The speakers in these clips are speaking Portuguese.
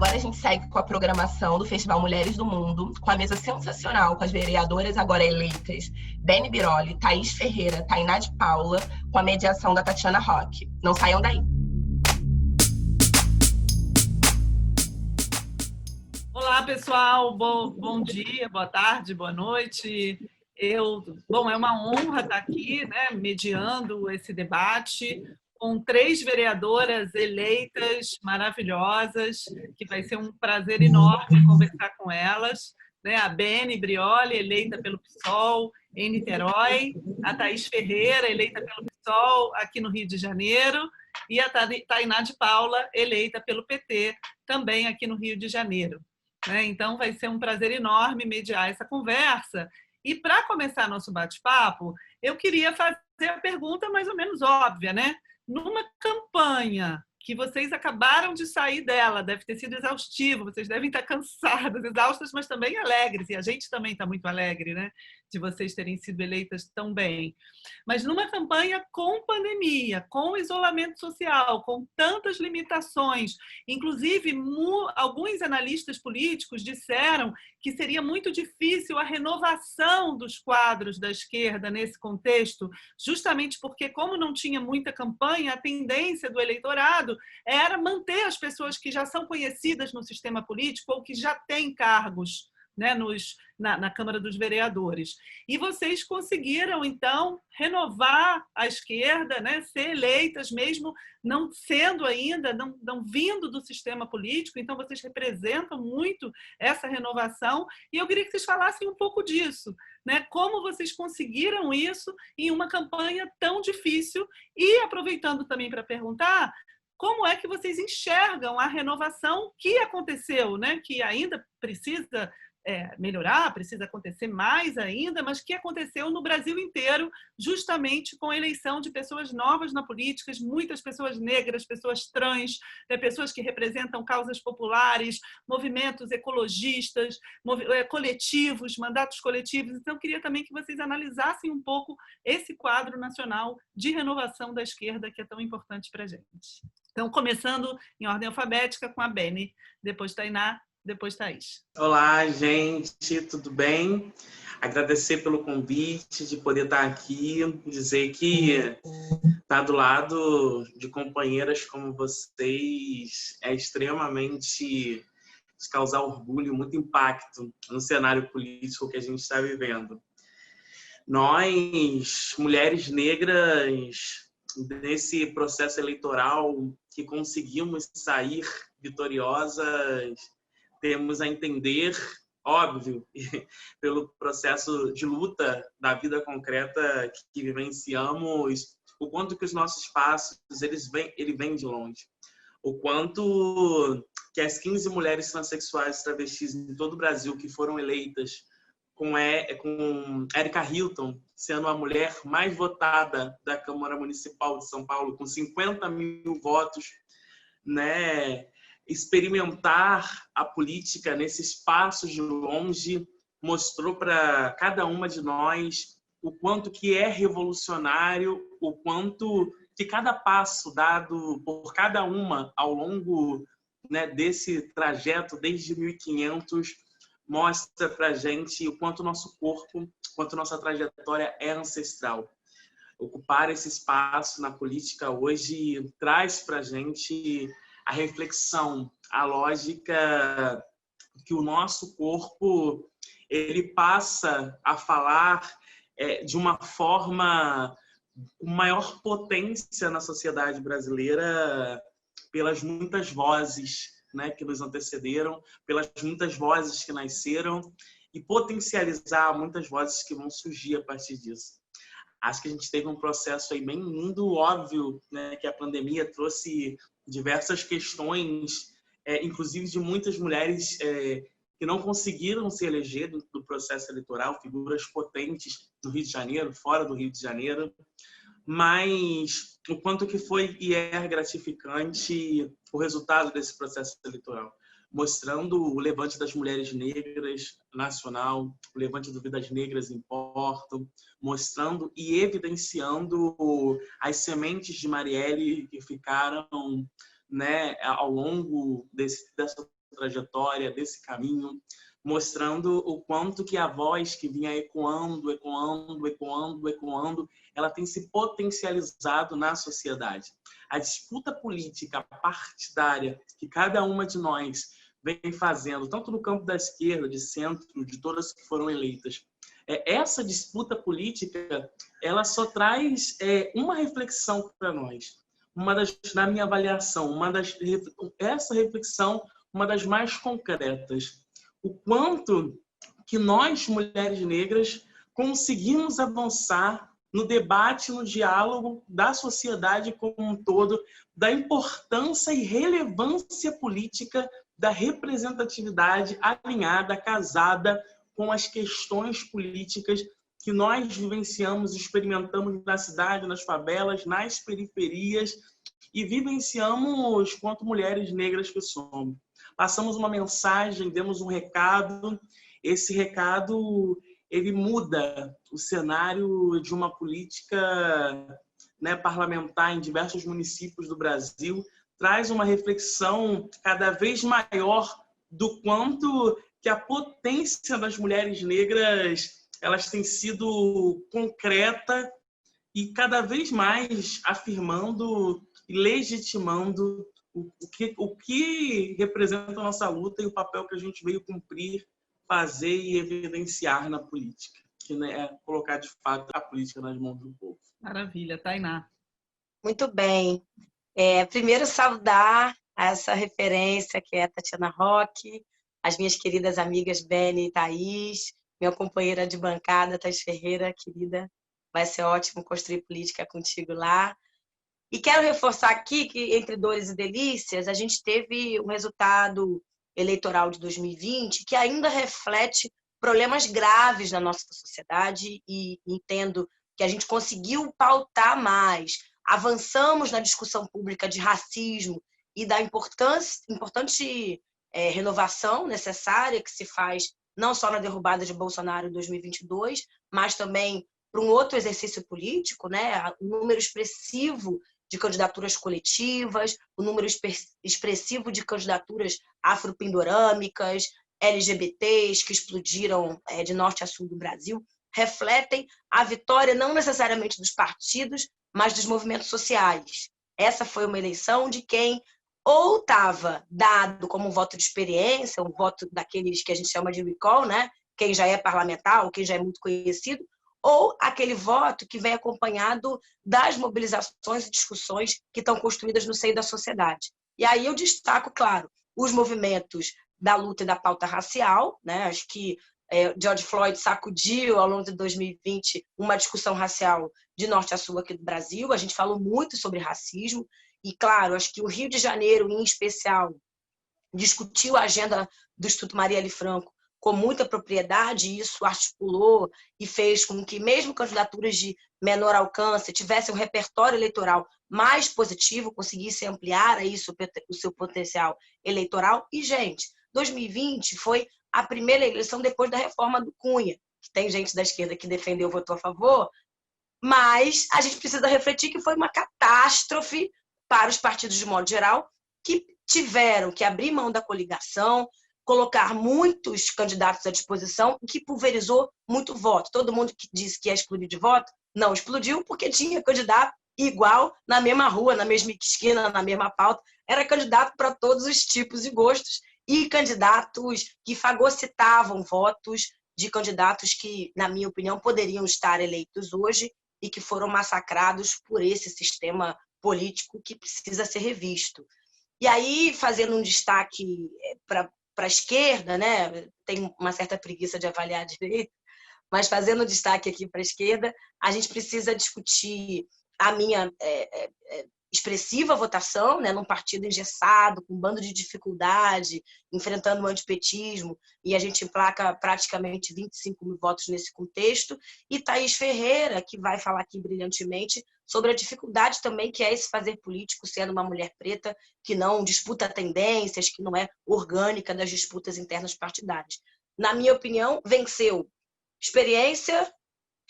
Agora a gente segue com a programação do Festival Mulheres do Mundo, com a mesa sensacional, com as vereadoras agora eleitas, Beni Biroli, Thaís Ferreira, Tainá de Paula, com a mediação da Tatiana Roque. Não saiam daí. Olá, pessoal. Bom dia, boa tarde, boa noite. É uma honra estar aqui, né, mediando esse debate com 3 vereadoras eleitas maravilhosas, que vai ser um prazer enorme conversar com elas, né? A Beni Biroli, eleita pelo PSOL em Niterói, a Thaís Ferreira, eleita pelo PSOL aqui no Rio de Janeiro, e a Tainá de Paula, eleita pelo PT, também aqui no Rio de Janeiro. Então, vai ser um prazer enorme mediar essa conversa. E, para começar nosso bate-papo, eu queria fazer a pergunta mais ou menos óbvia, né? Numa campanha que vocês acabaram de sair dela, deve ter sido exaustivo, vocês devem estar cansadas, exaustas, mas também alegres, e a gente também está muito alegre, né, de vocês terem sido eleitas tão bem. Mas numa campanha com pandemia, com isolamento social, com tantas limitações, inclusive alguns analistas políticos disseram que seria muito difícil a renovação dos quadros da esquerda nesse contexto, justamente porque, como não tinha muita campanha, a tendência do eleitorado era manter as pessoas que já são conhecidas no sistema político ou que já têm cargos, né, na Câmara dos Vereadores. E vocês conseguiram, então, renovar a esquerda, né, ser eleitas, mesmo não sendo ainda, não vindo do sistema político, então vocês representam muito essa renovação, e eu queria que vocês falassem um pouco disso, né, como vocês conseguiram isso em uma campanha tão difícil, e aproveitando também para perguntar, como é que vocês enxergam a renovação que aconteceu, né, que ainda precisa melhorar, precisa acontecer mais ainda, mas que aconteceu no Brasil inteiro, justamente com a eleição de pessoas novas na política, muitas pessoas negras, pessoas trans, pessoas que representam causas populares, movimentos ecologistas, coletivos, mandatos coletivos. Então, eu queria também que vocês analisassem um pouco esse quadro nacional de renovação da esquerda, que é tão importante para a gente. Então, começando em ordem alfabética com a Beni, depois Tainá, depois Thaís. Olá, gente, tudo bem? Agradecer pelo convite de poder estar aqui, dizer que estar do lado de companheiras como vocês é extremamente de causar orgulho, muito impacto no cenário político que a gente está vivendo. Nós, mulheres negras, nesse processo eleitoral que conseguimos sair vitoriosas, temos a entender, óbvio, pelo processo de luta da vida concreta que vivenciamos, o quanto que os nossos passos ele vem de longe. O quanto que as 15 mulheres transexuais e travestis em todo o Brasil que foram eleitas com Érica Hilton sendo a mulher mais votada da Câmara Municipal de São Paulo, com 50 mil votos, né? Experimentar a política nesses passos de longe mostrou para cada uma de nós o quanto que é revolucionário, o quanto que cada passo dado por cada uma ao longo, né, desse trajeto desde 1500 mostra para a gente o quanto nosso corpo, o quanto nossa trajetória é ancestral. Ocupar esse espaço na política hoje traz para a gente a reflexão, a lógica que o nosso corpo ele passa a falar de uma forma com maior potência na sociedade brasileira pelas muitas vozes, né, que nos antecederam, pelas muitas vozes que nasceram e potencializar muitas vozes que vão surgir a partir disso. Acho que a gente teve um processo aí bem lindo, óbvio, né, que a pandemia trouxe diversas questões, inclusive de muitas mulheres que não conseguiram se eleger do processo eleitoral, figuras potentes no Rio de Janeiro, fora do Rio de Janeiro, mas o quanto que foi e é gratificante o resultado desse processo eleitoral, mostrando o levante das mulheres negras nacional, o levante do Vidas Negras Importam, mostrando e evidenciando as sementes de Marielle que ficaram, né, ao longo dessa trajetória, desse caminho, mostrando o quanto que a voz que vinha ecoando, ela tem se potencializado na sociedade. A disputa política partidária que cada uma de nós vem fazendo, tanto no campo da esquerda, de centro, de todas que foram eleitas, essa disputa política, ela só traz uma reflexão para nós. Na minha avaliação, essa reflexão, uma das mais concretas. O quanto que nós, mulheres negras, conseguimos avançar no debate, no diálogo da sociedade como um todo, da importância e relevância política da representatividade alinhada, casada com as questões políticas que nós vivenciamos, experimentamos na cidade, nas favelas, nas periferias e vivenciamos quanto mulheres negras que somos. Passamos uma mensagem, demos um recado. Esse recado, ele muda o cenário de uma política, né, parlamentar em diversos municípios do Brasil, traz uma reflexão cada vez maior do quanto que a potência das mulheres negras elas têm sido concreta e cada vez mais afirmando e legitimando o que representa a nossa luta e o papel que a gente veio cumprir, fazer e evidenciar na política, que é colocar de fato a política nas mãos do povo. Maravilha, Tainá. Muito bem. Primeiro, saudar essa referência que é a Tatiana Roque, as minhas queridas amigas Beni e Thaís, minha companheira de bancada, Thaís Ferreira, querida. Vai ser ótimo construir política contigo lá. E quero reforçar aqui que, entre dores e delícias, a gente teve um resultado eleitoral de 2020 que ainda reflete problemas graves na nossa sociedade e entendo que a gente conseguiu pautar mais. Avançamos na discussão pública de racismo e da importante renovação necessária que se faz não só na derrubada de Bolsonaro em 2022, mas também para um outro exercício político, né? Um número expressivo de candidaturas coletivas, um número expressivo de candidaturas afropindorâmicas, LGBTs que explodiram de norte a sul do Brasil, refletem a vitória não necessariamente dos partidos, mas dos movimentos sociais. Essa foi uma eleição de quem ou estava dado como um voto de experiência, um voto daqueles que a gente chama de recall, né? Quem já é parlamentar ou quem já é muito conhecido, ou aquele voto que vem acompanhado das mobilizações e discussões que estão construídas no seio da sociedade. E aí eu destaco, claro, os movimentos da luta e da pauta racial, né? Acho que George Floyd sacudiu ao longo de 2020 uma discussão racial de norte a sul aqui do Brasil. A gente falou muito sobre racismo e, claro, acho que o Rio de Janeiro, em especial, discutiu a agenda do Instituto Marielle Franco com muita propriedade, e isso articulou e fez com que mesmo candidaturas de menor alcance tivessem um repertório eleitoral mais positivo, conseguissem ampliar aí o seu potencial eleitoral. E, gente, 2020 foi a primeira eleição depois da reforma do Cunha, que tem gente da esquerda que defendeu, votou a favor, mas a gente precisa refletir que foi uma catástrofe para os partidos de modo geral, que tiveram que abrir mão da coligação, colocar muitos candidatos à disposição, o que pulverizou muito voto. Todo mundo que disse que ia explodir de voto, não explodiu, porque tinha candidato igual na mesma rua, na mesma esquina, na mesma pauta. Era candidato para todos os tipos e gostos, e candidatos que fagocitavam votos de candidatos que, na minha opinião, poderiam estar eleitos hoje e que foram massacrados por esse sistema político que precisa ser revisto. E aí, fazendo um destaque para a esquerda, né? Tem uma certa preguiça de avaliar a direita, mas fazendo um destaque aqui para a esquerda, a gente precisa discutir a minha expressiva votação, né, num partido engessado, com um bando de dificuldade, enfrentando o antipetismo, e a gente emplaca praticamente 25 mil votos nesse contexto, e Thaís Ferreira, que vai falar aqui brilhantemente sobre a dificuldade também que é esse fazer político sendo uma mulher preta, que não disputa tendências, que não é orgânica das disputas internas partidárias. Na minha opinião, venceu experiência,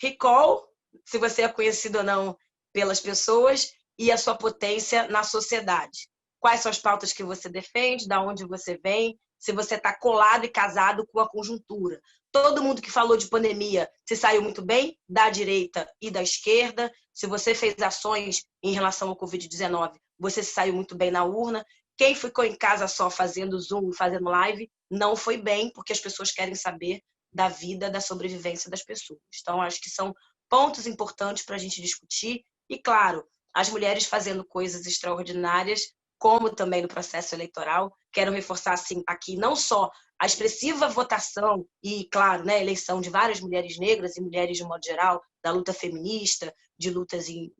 recall, se você é conhecido ou não pelas pessoas, e a sua potência na sociedade. Quais são as pautas que você defende, de onde você vem, se você está colado e casado com a conjuntura. Todo mundo que falou de pandemia se saiu muito bem, da direita e da esquerda. Se você fez ações em relação ao Covid-19, você se saiu muito bem na urna. Quem ficou em casa só fazendo Zoom e fazendo live, não foi bem, porque as pessoas querem saber da vida, da sobrevivência das pessoas. Então, acho que são pontos importantes para a gente discutir. E, claro, as mulheres fazendo coisas extraordinárias, como também no processo eleitoral. Quero reforçar assim, aqui não só a expressiva votação e, claro, né, eleição de várias mulheres negras e mulheres de um modo geral, da luta feminista, de lutas em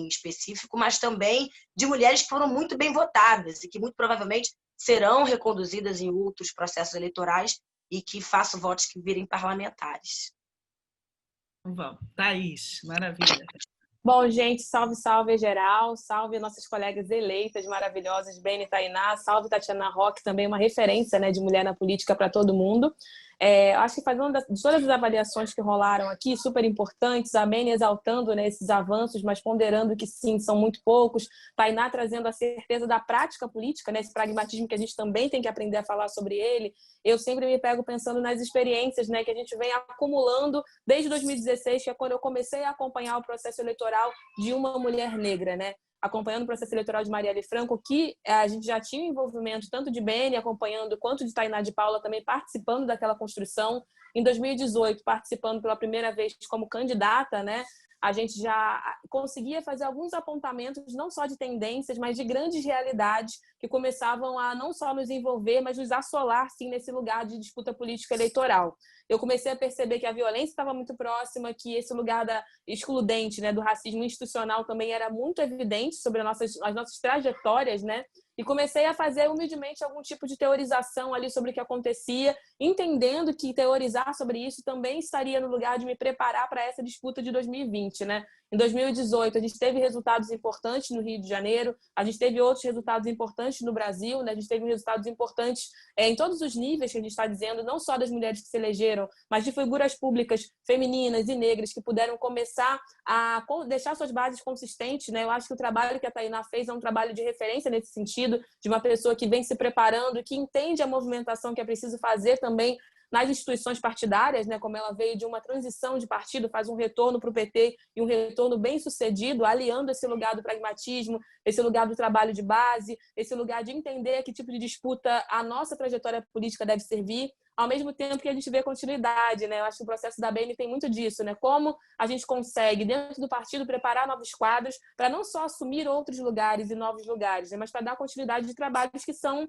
específico, mas também de mulheres que foram muito bem votadas e que muito provavelmente serão reconduzidas em outros processos eleitorais e que façam votos que virem parlamentares. Vamos. Thaís, maravilha. Bom, gente, salve, salve geral, salve nossas colegas eleitas maravilhosas, Beni e Tainá, salve Tatiana Roque, também uma referência, né, de mulher na política para todo mundo. Acho que fazendo de todas as avaliações que rolaram aqui, super importantes, a Beni exaltando, né, esses avanços, mas ponderando que sim, são muito poucos, Tainá trazendo a certeza da prática política, né, esse pragmatismo que a gente também tem que aprender a falar sobre ele. Eu sempre me pego pensando nas experiências, né, que a gente vem acumulando desde 2016, que é quando eu comecei a acompanhar o processo eleitoral de uma mulher negra, né? Acompanhando o processo eleitoral de Marielle Franco, que a gente já tinha envolvimento tanto de Beni acompanhando, quanto de Tainá de Paula também participando daquela construção. Em 2018, participando pela primeira vez como candidata, né? A gente já conseguia fazer alguns apontamentos, não só de tendências, mas de grandes realidades que começavam a não só nos envolver, mas nos assolar, sim, nesse lugar de disputa política eleitoral. Eu comecei a perceber que a violência estava muito próxima, que esse lugar excludente, né, do racismo institucional também era muito evidente sobre as nossas trajetórias, né? E comecei a fazer humildemente algum tipo de teorização ali sobre o que acontecia, entendendo que teorizar sobre isso também estaria no lugar de me preparar para essa disputa de 2020, né? Em 2018, a gente teve resultados importantes no Rio de Janeiro, a gente teve outros resultados importantes no Brasil, né? A gente teve resultados importantes em todos os níveis que a gente está dizendo, não só das mulheres que se elegeram, mas de figuras públicas femininas e negras que puderam começar a deixar suas bases consistentes, né? Eu acho que o trabalho que a Tainá fez é um trabalho de referência nesse sentido, de uma pessoa que vem se preparando, que entende a movimentação que é preciso fazer também nas instituições partidárias, né, como ela veio de uma transição de partido, faz um retorno para o PT e um retorno bem sucedido, aliando esse lugar do pragmatismo, esse lugar do trabalho de base, esse lugar de entender a que tipo de disputa a nossa trajetória política deve servir, ao mesmo tempo que a gente vê continuidade, né? Eu acho que o processo da Beni tem muito disso, né? Como a gente consegue, dentro do partido, preparar novos quadros para não só assumir outros lugares e novos lugares, né, mas para dar continuidade de trabalhos que são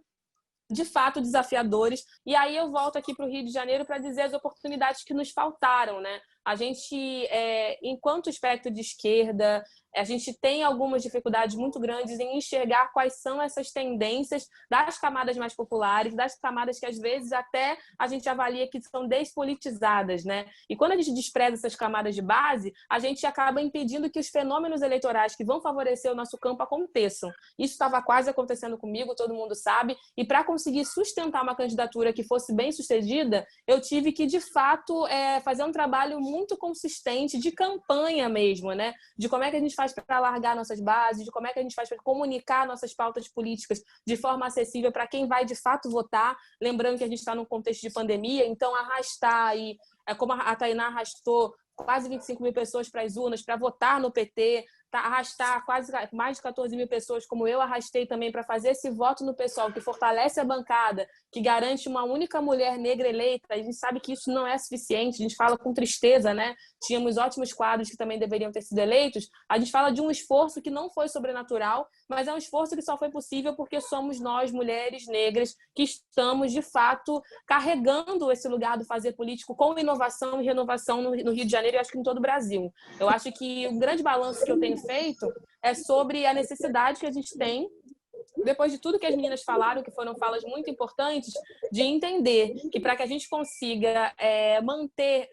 de fato desafiadores. E aí eu volto aqui para o Rio de Janeiro para dizer as oportunidades que nos faltaram, né? A gente, enquanto espectro de esquerda, a gente tem algumas dificuldades muito grandes em enxergar quais são essas tendências das camadas mais populares, das camadas que às vezes até a gente avalia que são despolitizadas, né? E quando a gente despreza essas camadas de base, a gente acaba impedindo que os fenômenos eleitorais que vão favorecer o nosso campo aconteçam. Isso estava quase acontecendo comigo, todo mundo sabe, e para conseguir sustentar uma candidatura que fosse bem sucedida, eu tive que, de fato, fazer um trabalho muito consistente de campanha mesmo, né? De como é que a gente faz para alargar nossas bases, de como é que a gente faz para comunicar nossas pautas políticas de forma acessível para quem vai de fato votar. Lembrando que a gente está num contexto de pandemia, então arrastar aí, como a Tainá arrastou quase 25 mil pessoas para as urnas para votar no PT, arrastar quase mais de 14 mil pessoas, como eu arrastei também, para fazer esse voto no pessoal, que fortalece a bancada, que garante uma única mulher negra eleita. A gente sabe que isso não é suficiente, a gente fala com tristeza, né? Tínhamos ótimos quadros que também deveriam ter sido eleitos. A gente fala de um esforço que não foi sobrenatural, mas é um esforço que só foi possível porque somos nós, mulheres negras, que estamos, de fato, carregando esse lugar do fazer político com inovação e renovação no Rio de Janeiro e acho que em todo o Brasil. Eu acho que o grande balanço que eu tenho feito é sobre a necessidade que a gente tem, depois de tudo que as meninas falaram, que foram falas muito importantes, de entender que para que a gente consiga manter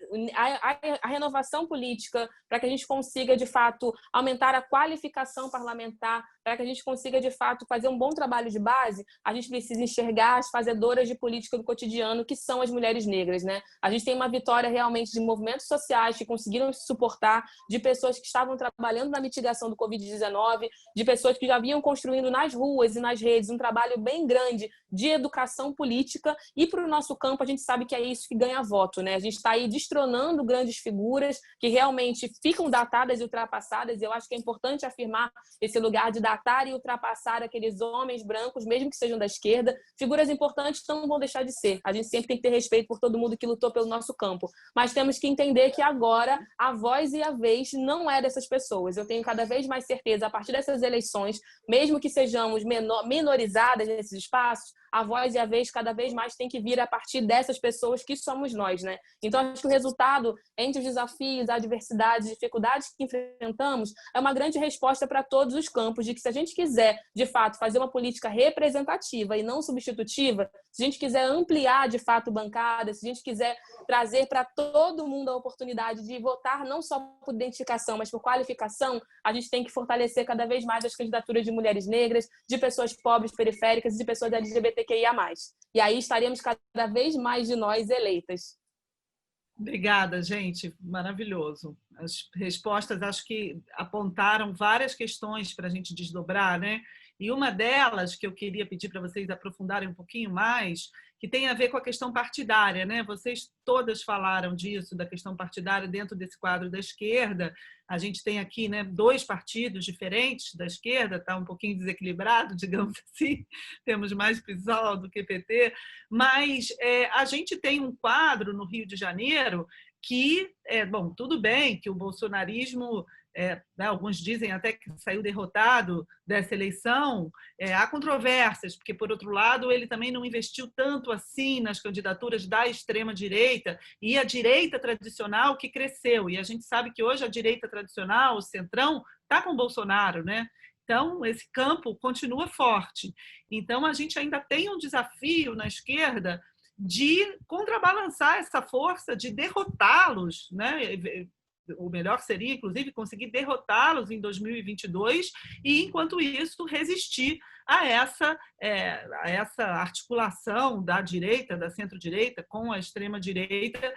a renovação política, para que a gente consiga, de fato, aumentar a qualificação parlamentar, para que a gente consiga, de fato, fazer um bom trabalho de base, a gente precisa enxergar as fazedoras de política do cotidiano, que são as mulheres negras, né? A gente tem uma vitória realmente de movimentos sociais que conseguiram se suportar, de pessoas que estavam trabalhando na mitigação do Covid-19, de pessoas que já vinham construindo nas ruas ruas e nas redes, um trabalho bem grande de educação política, e para o nosso campo a gente sabe que é isso que ganha voto, né? A gente está aí destronando grandes figuras que realmente ficam datadas e ultrapassadas, e eu acho que é importante afirmar esse lugar de datar e ultrapassar aqueles homens brancos, mesmo que sejam da esquerda. Figuras importantes não vão deixar de ser. A gente sempre tem que ter respeito por todo mundo que lutou pelo nosso campo, mas temos que entender que agora a voz e a vez não é dessas pessoas. Eu tenho cada vez mais certeza, a partir dessas eleições, mesmo que sejamos minorizadas nesses espaços, a voz e a vez cada vez mais tem que vir a partir dessas pessoas que somos nós, né? Então, acho que o resultado, entre os desafios, adversidades, dificuldades que enfrentamos, é uma grande resposta para todos os campos, de que se a gente quiser, de fato, fazer uma política representativa e não substitutiva, se a gente quiser ampliar, de fato, bancadas, se a gente quiser trazer para todo mundo a oportunidade de votar não só por identificação, mas por qualificação, a gente tem que fortalecer cada vez mais as candidaturas de mulheres negras, de pessoas pobres, periféricas e de pessoas LGBTQIA+. E aí estaremos cada vez mais de nós eleitas. Obrigada, gente. Maravilhoso. As respostas, acho que apontaram várias questões para a gente desdobrar, né? E uma delas, que eu queria pedir para vocês aprofundarem um pouquinho mais, que tem a ver com a questão partidária, né? Vocês todas falaram disso, da questão partidária dentro desse quadro da esquerda. A gente tem aqui, né, 2 partidos diferentes da esquerda, está um pouquinho desequilibrado, digamos assim, temos mais PSOL do que PT, mas a gente tem um quadro no Rio de Janeiro que, bom, tudo bem que o bolsonarismo, né, alguns dizem até que saiu derrotado dessa eleição, há controvérsias, porque, por outro lado, ele também não investiu tanto assim nas candidaturas da extrema-direita e a direita tradicional que cresceu. E a gente sabe que hoje a direita tradicional, o centrão, está com o Bolsonaro, né? Então, esse campo continua forte. Então, a gente ainda tem um desafio na esquerda de contrabalançar essa força, de derrotá-los, né? O melhor seria, inclusive, conseguir derrotá-los em 2022 e, enquanto isso, resistir a essa articulação da direita, da centro-direita, com a extrema-direita,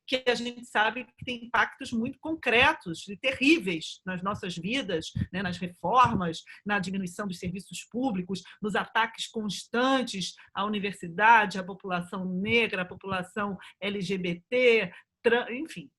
que a gente sabe que tem impactos muito concretos e terríveis nas nossas vidas, né, nas reformas, na diminuição dos serviços públicos, nos ataques constantes à universidade, à população negra, à população LGBT, enfim,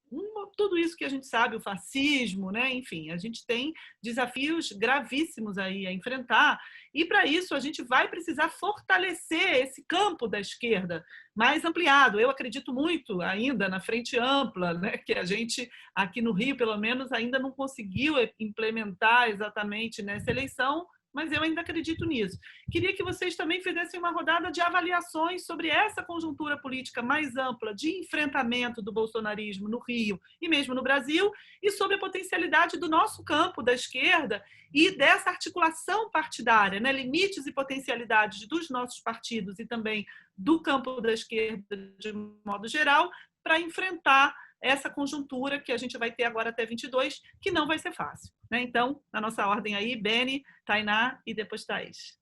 tudo isso que a gente sabe, o fascismo, né? Enfim, a gente tem desafios gravíssimos aí a enfrentar, e para isso a gente vai precisar fortalecer esse campo da esquerda mais ampliado. Eu acredito muito ainda na frente ampla, né? Que a gente, aqui no Rio, pelo menos, ainda não conseguiu implementar exatamente nessa eleição, mas eu ainda acredito nisso. Queria que vocês também fizessem uma rodada de avaliações sobre essa conjuntura política mais ampla de enfrentamento do bolsonarismo no Rio e mesmo no Brasil, e sobre a potencialidade do nosso campo da esquerda e dessa articulação partidária, né? Limites e potencialidades dos nossos partidos e também do campo da esquerda de modo geral, para enfrentar essa conjuntura que a gente vai ter agora até 22, que não vai ser fácil, né? Então, na nossa ordem aí, Beni, Tainá e depois Thaís.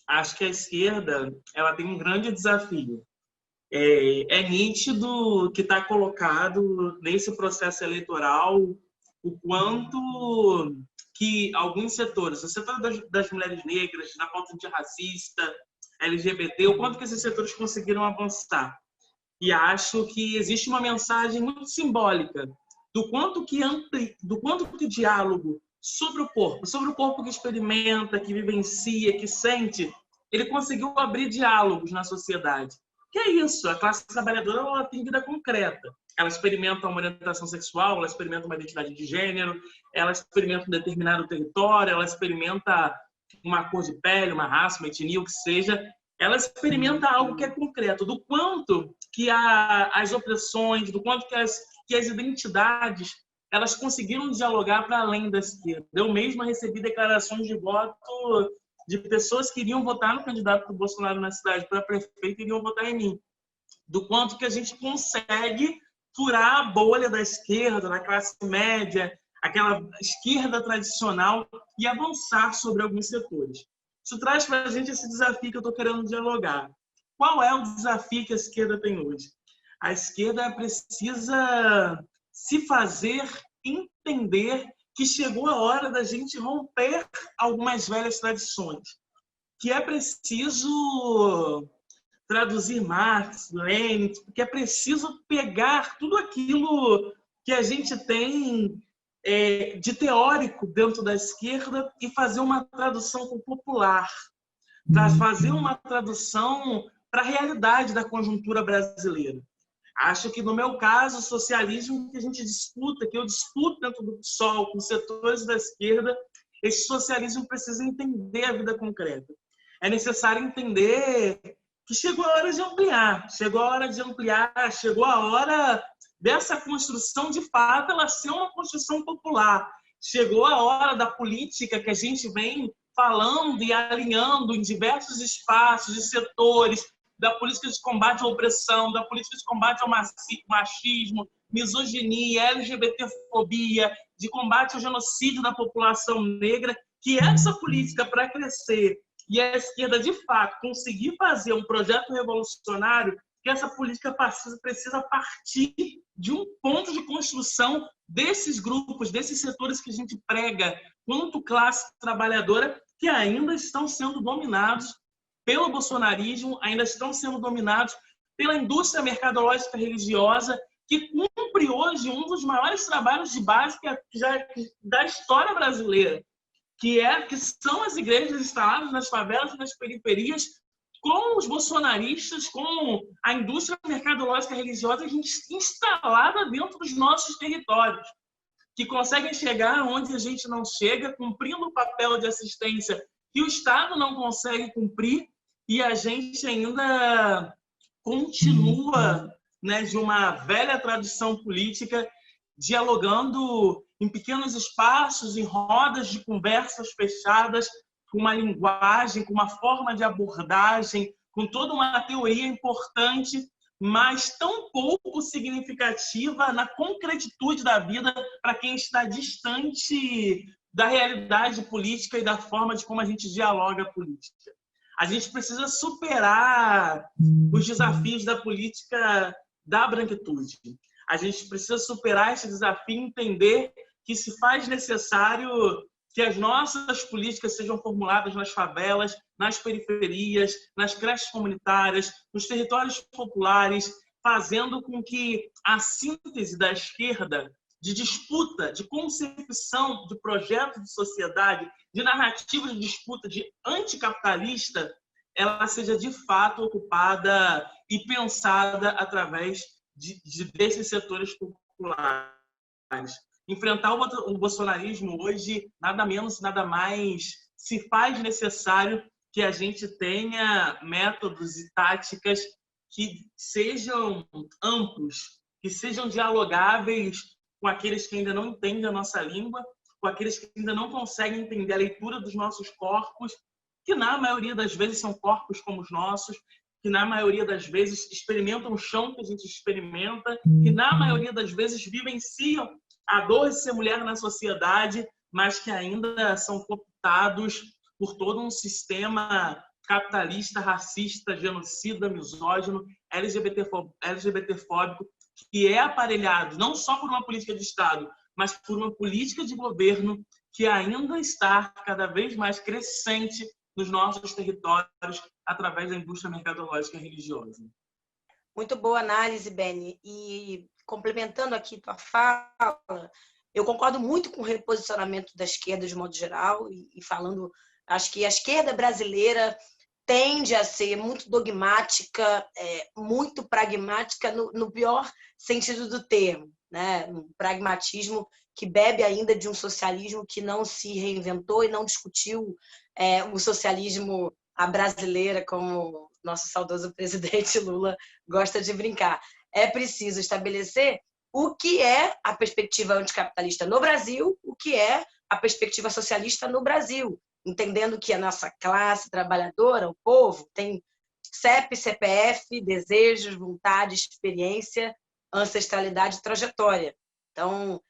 Acho que a esquerda ela tem um grande desafio. É nítido que está colocado nesse processo eleitoral o quanto que alguns setores, o setor das mulheres negras, na pauta antirracista, LGBT, o quanto que esses setores conseguiram avançar. E acho que existe uma mensagem muito simbólica do quanto que diálogo sobre o corpo que experimenta, que vivencia, que sente, ele conseguiu abrir diálogos na sociedade. Que é isso, a classe trabalhadora ela tem vida concreta. Ela experimenta uma orientação sexual, ela experimenta uma identidade de gênero, ela experimenta um determinado território, ela experimenta uma cor de pele, uma raça, uma etnia, o que seja. Ela experimenta algo que é concreto, do quanto que as opressões, do quanto que as identidades, elas conseguiram dialogar para além da esquerda. Eu mesma recebi declarações de voto de pessoas que iriam votar no candidato do Bolsonaro na cidade para prefeito e iriam votar em mim. Do quanto que a gente consegue furar a bolha da esquerda, da classe média, aquela esquerda tradicional e avançar sobre alguns setores. Isso traz para a gente esse desafio que eu estou querendo dialogar. Qual é o desafio que a esquerda tem hoje? A esquerda precisa se fazer entender que chegou a hora da gente romper algumas velhas tradições. que é preciso traduzir Marx, Lenin, que é preciso pegar tudo aquilo que a gente tem de teórico dentro da esquerda e fazer uma tradução para o popular, para fazer uma tradução para a realidade da conjuntura brasileira. Acho que, no meu caso, o socialismo que a gente disputa, que eu disputo dentro do PSOL com setores da esquerda, esse socialismo precisa entender a vida concreta. É necessário entender que chegou a hora de ampliar, chegou a hora dessa construção, de fato, ela ser uma construção popular. Chegou a hora da política que a gente vem falando e alinhando em diversos espaços e setores, da política de combate à opressão, da política de combate ao machismo, misoginia, LGBTfobia, de combate ao genocídio da população negra, que essa política, para crescer e a esquerda, de fato, conseguir fazer um projeto revolucionário, que essa política precisa partir de um ponto de construção desses grupos, desses setores que a gente prega, quanto classe trabalhadora, que ainda estão sendo dominados pelo bolsonarismo, ainda estão sendo dominados pela indústria mercadológica religiosa, que cumpre hoje um dos maiores trabalhos de base da história brasileira, que são as igrejas instaladas nas favelas e nas periferias, com os bolsonaristas, com a indústria mercadológica religiosa instalada dentro dos nossos territórios, que conseguem chegar onde a gente não chega, cumprindo o papel de assistência que o Estado não consegue cumprir, e a gente ainda continua, né, de uma velha tradição política, dialogando em pequenos espaços, em rodas de conversas fechadas, com uma linguagem, com uma forma de abordagem, com toda uma teoria importante, mas tão pouco significativa na concretitude da vida para quem está distante da realidade política e da forma de como a gente dialoga a política. A gente precisa superar os desafios da política da branquitude. A gente precisa superar esse desafio e entender que se faz necessário que as nossas políticas sejam formuladas nas favelas, nas periferias, nas creches comunitárias, nos territórios populares, fazendo com que a síntese da esquerda, de disputa, de concepção de projeto de sociedade, de narrativa de disputa, de anticapitalista, ela seja de fato ocupada e pensada através desses setores populares. Enfrentar o bolsonarismo hoje, nada menos, nada mais, se faz necessário que a gente tenha métodos e táticas que sejam amplos, que sejam dialogáveis com aqueles que ainda não entendem a nossa língua, com aqueles que ainda não conseguem entender a leitura dos nossos corpos, que na maioria das vezes são corpos como os nossos, que na maioria das vezes experimentam o chão que a gente experimenta, que na maioria das vezes vivenciam a dor de ser mulher na sociedade, mas que ainda são cooptados por todo um sistema capitalista, racista, genocida, misógino, LGBTfóbico, que é aparelhado não só por uma política de Estado, mas por uma política de governo que ainda está cada vez mais crescente nos nossos territórios através da indústria mercadológica religiosa. Muito boa análise, Beni. E complementando aqui tua fala, eu concordo muito com o reposicionamento da esquerda de modo geral e falando, acho que a esquerda brasileira tende a ser muito dogmática, muito pragmática no pior sentido do termo, né? Um pragmatismo que bebe ainda de um socialismo que não se reinventou e não discutiu o socialismo à brasileira, como nosso saudoso presidente Lula gosta de brincar. É preciso estabelecer o que é a perspectiva anticapitalista no Brasil, o que é a perspectiva socialista no Brasil, entendendo que a nossa classe trabalhadora, o povo, tem CEP, CPF, desejos, vontade, experiência, ancestralidade e trajetória. Então,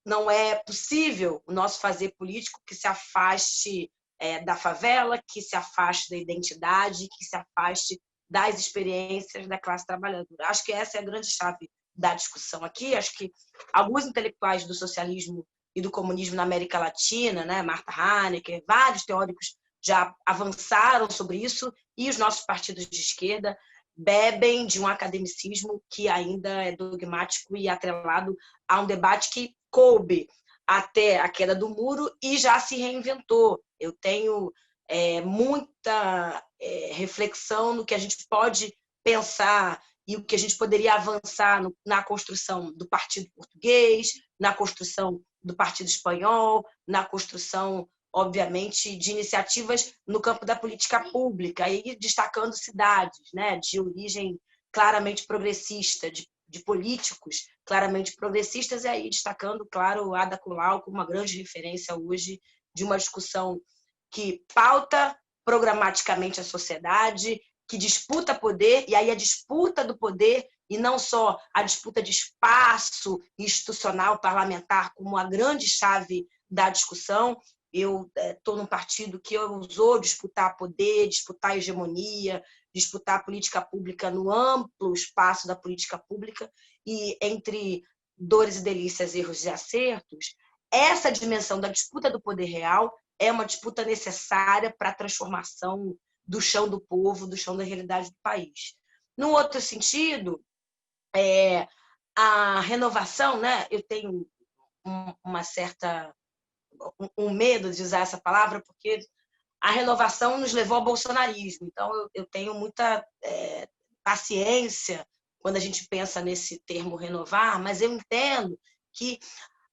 não é possível o nosso fazer político que se afaste da favela, que se afaste da identidade, que se afaste das experiências da classe trabalhadora. Acho que essa é a grande chave da discussão aqui. Acho que alguns intelectuais do socialismo e do comunismo na América Latina, né, Marta Hanecker, vários teóricos já avançaram sobre isso, e os nossos partidos de esquerda bebem de um academicismo que ainda é dogmático e atrelado a um debate que coube até a queda do muro e já se reinventou. Eu tenho muita reflexão no que a gente pode pensar e o que a gente poderia avançar na construção do Partido Português, na construção do Partido Espanhol, na construção, obviamente, de iniciativas no campo da política pública, e destacando cidades, né, de origem claramente progressista, de políticos claramente progressistas, e aí destacando, claro, Ada Colau como uma grande referência hoje de uma discussão que pauta programaticamente a sociedade, que disputa poder, e aí a disputa do poder, e não só a disputa de espaço institucional parlamentar como a grande chave da discussão. Eu estou num partido que ousou disputar poder, disputar hegemonia, disputar política pública no amplo espaço da política pública, e entre dores e delícias, erros e acertos, essa dimensão da disputa do poder real é uma disputa necessária para a transformação do chão do povo, do chão da realidade do país. Num outro sentido, a renovação, né? Eu tenho um medo de usar essa palavra, porque a renovação nos levou ao bolsonarismo. Então, eu tenho muita paciência quando a gente pensa nesse termo renovar, mas eu entendo que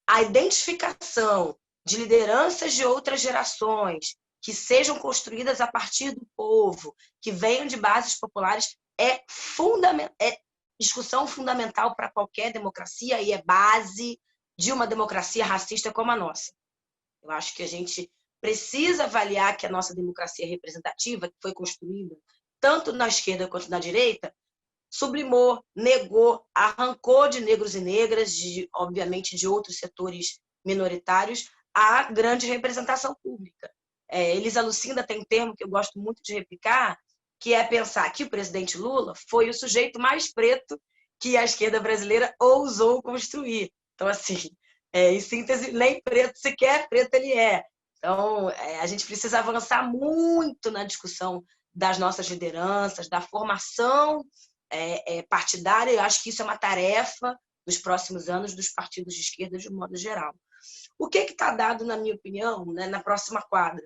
a identificação de lideranças de outras gerações que sejam construídas a partir do povo, que venham de bases populares, é discussão fundamental para qualquer democracia e é base de uma democracia racista como a nossa. Eu acho que a gente precisa avaliar que a nossa democracia representativa, que foi construída tanto na esquerda quanto na direita, sublimou, negou, arrancou de negros e negras, obviamente de outros setores minoritários, a grande representação pública. Elisa Lucinda tem um termo que eu gosto muito de replicar, que é pensar que o presidente Lula foi o sujeito mais preto que a esquerda brasileira ousou construir. Então, assim, em síntese, nem preto sequer, preto ele é. Então, a gente precisa avançar muito na discussão das nossas lideranças, da formação partidária. Eu acho que isso é uma tarefa nos próximos anos dos partidos de esquerda de um modo geral. O que está dado, na minha opinião, né, na próxima quadra?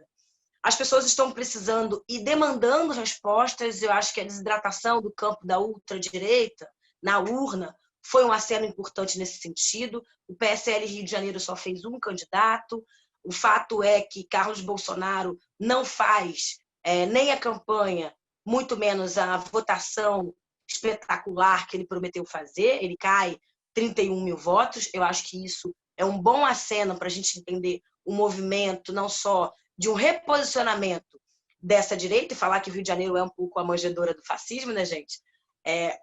As pessoas estão precisando e demandando respostas. Eu acho que a desidratação do campo da ultradireita na urna foi um aceno importante nesse sentido. O PSL Rio de Janeiro só fez um candidato. O fato é que Carlos Bolsonaro não faz nem a campanha, muito menos a votação espetacular que ele prometeu fazer. Ele cai 31 mil votos. Eu acho que isso é um bom aceno para a gente entender o movimento, não só de um reposicionamento dessa direita, e falar que o Rio de Janeiro é um pouco a manjedoura do fascismo, né, gente?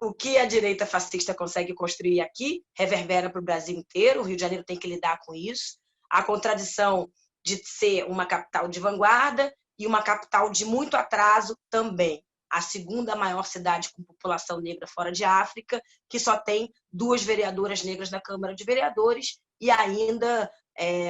O que a direita fascista consegue construir aqui reverbera para o Brasil inteiro. O Rio de Janeiro tem que lidar com isso. A contradição de ser uma capital de vanguarda e uma capital de muito atraso também. A segunda maior cidade com população negra fora de África, que só tem 2 vereadoras negras na Câmara de Vereadores, e ainda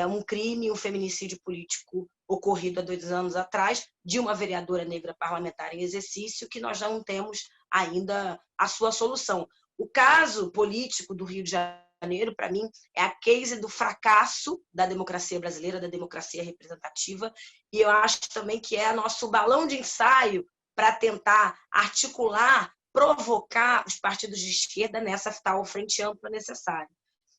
um crime, um feminicídio político ocorrido há 2 anos atrás, de uma vereadora negra parlamentar em exercício, que nós não temos ainda a sua solução. O caso político do Rio de Janeiro, para mim, é a case do fracasso da democracia brasileira, da democracia representativa, e eu acho também que é nosso balão de ensaio para tentar articular, provocar os partidos de esquerda nessa tal frente ampla necessária.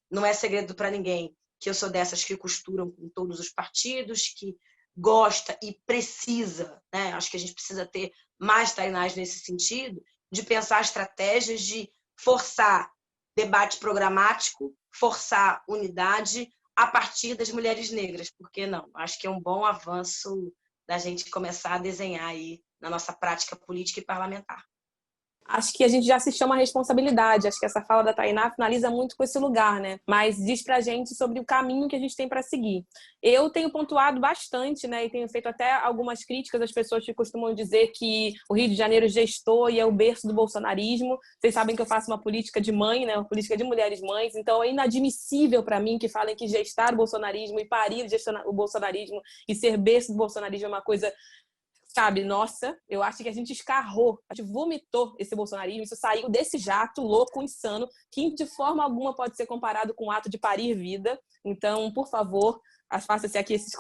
Não é segredo para ninguém que eu sou dessas que costuram com todos os partidos, que gosta e precisa, né? Acho que a gente precisa ter mais Tainás nesse sentido, de pensar estratégias de forçar debate programático, forçar unidade a partir das mulheres negras. Por que não? Acho que é um bom avanço da gente começar a desenhar aí na nossa prática política e parlamentar. Acho que a gente já se chama a responsabilidade. Acho que essa fala da Tainá finaliza muito com esse lugar, né? Mas diz pra gente sobre o caminho que a gente tem para seguir. Eu tenho pontuado bastante, né? E tenho feito até algumas críticas às pessoas que costumam dizer que o Rio de Janeiro gestou e é o berço do bolsonarismo. Vocês sabem que eu faço uma política de mãe, né? Uma política de mulheres mães. Então é inadmissível para mim que falem que gestar o bolsonarismo e parir o bolsonarismo e ser berço do bolsonarismo é uma coisa sabe, nossa, eu acho que a gente escarrou, a gente vomitou esse bolsonarismo, isso saiu desse jato louco, insano, que de forma alguma pode ser comparado com o ato de parir vida. Então, por favor, faça-se aqui esse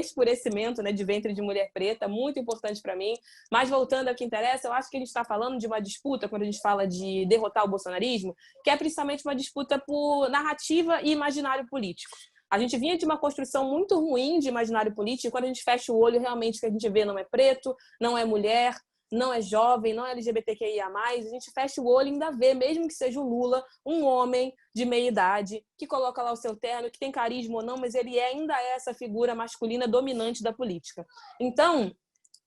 escurecimento, né, de ventre de mulher preta, muito importante para mim. Mas voltando ao que interessa, eu acho que a gente está falando de uma disputa, quando a gente fala de derrotar o bolsonarismo, que é principalmente uma disputa por narrativa e imaginário político. A gente vinha de uma construção muito ruim de imaginário político, e quando a gente fecha o olho, realmente o que a gente vê não é preto, não é mulher, não é jovem, não é LGBTQIA+, a gente fecha o olho e ainda vê, mesmo que seja o Lula, um homem de meia idade, que coloca lá o seu terno, que tem carisma ou não, mas ele ainda é essa figura masculina dominante da política. Então,